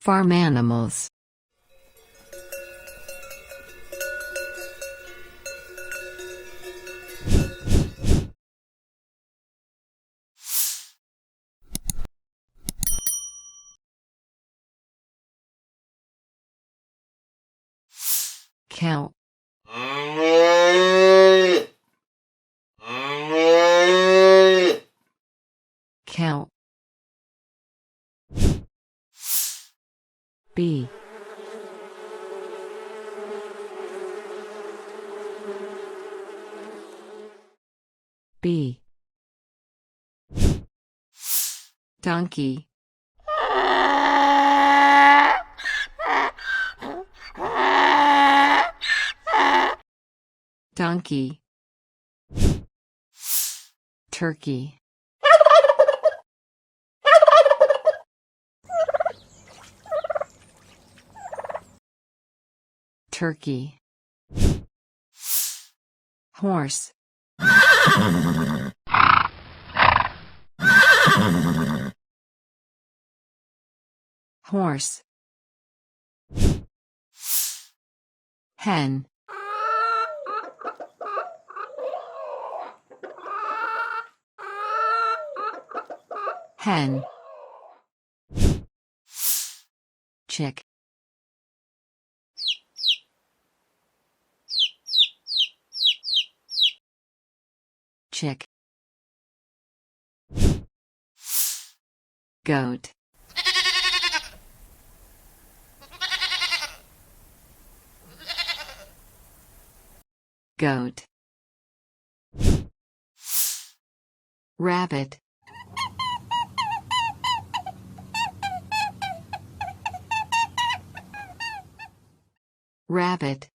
Farm animals. Cow. Cow. Bee. Bee. Donkey. Donkey. Turkey. Turkey. Horse. Horse. Hen. Hen. Chick. Chick. Goat. Goat. Rabbit. Rabbit.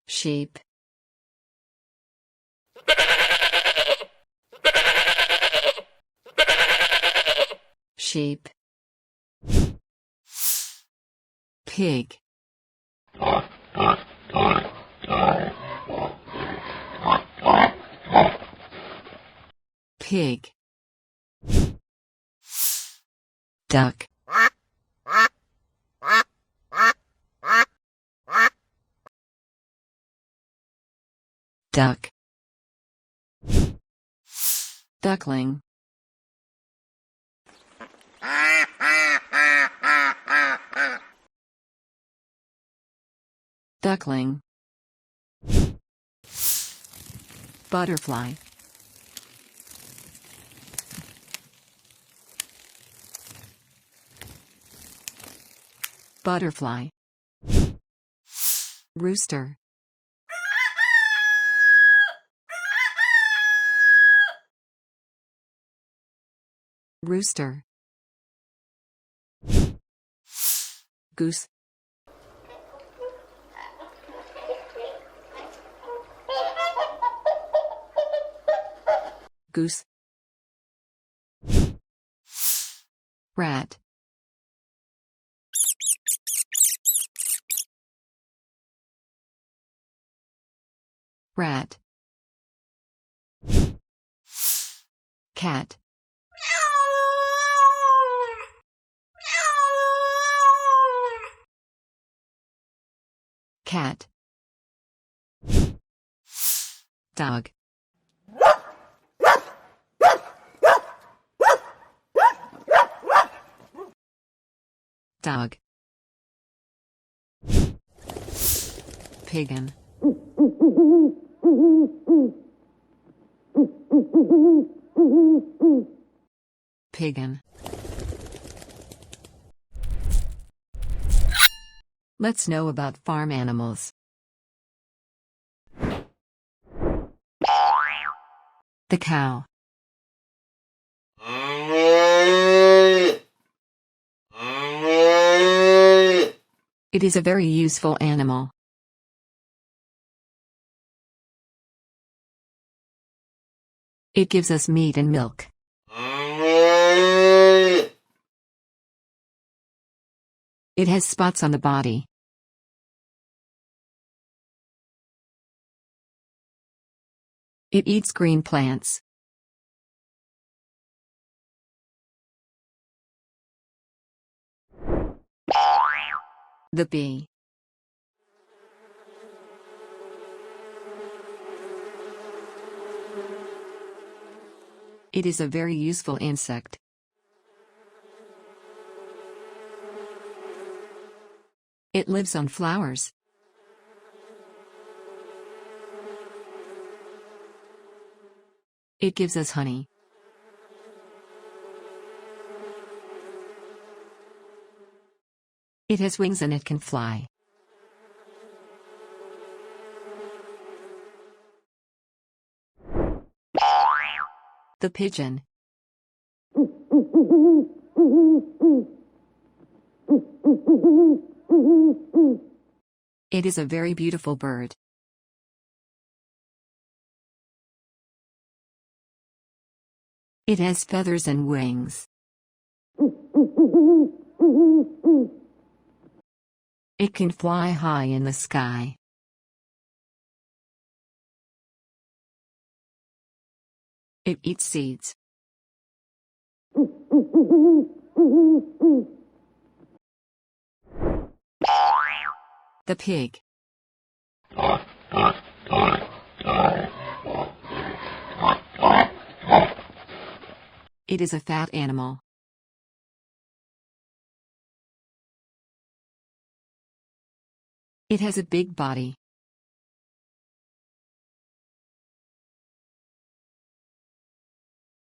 Sheep. Sheep. Pig. Pig. Duck. Duck. Duckling. Duckling. Butterfly. Butterfly. Rooster. Rooster. Goose. Goose. Rat. Rat. Cat. Cat. Dog. Dog. Pigeon. Pigeon. Let's know about farm animals. The cow. It is a very useful animal. It gives us meat and milk. It has spots on the body. It eats green plants. The bee. It is a very useful insect. It lives on flowers. It gives us honey. It has wings and it can fly. The pigeon. It is a very beautiful bird. It has feathers and wings. It can fly high in the sky. It eats seeds. The pig. It is a fat animal. It has a big body.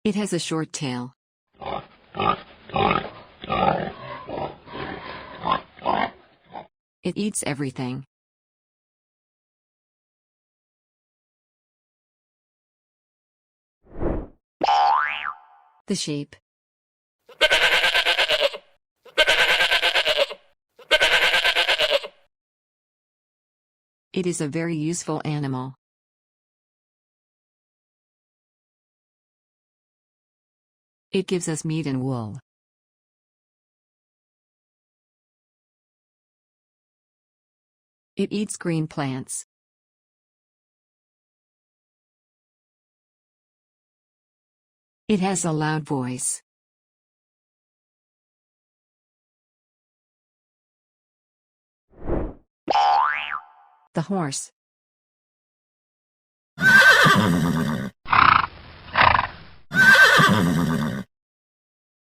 It has a short tail. It eats everything. The sheep. It is a very useful animal. It gives us meat and wool. It eats green plants. It has a loud voice. The horse.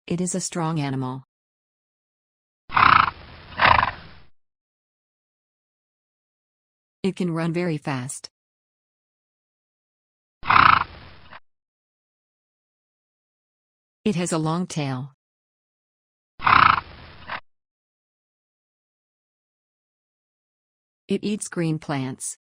It is a strong animal. It can run very fast. It has a long tail. It eats green plants.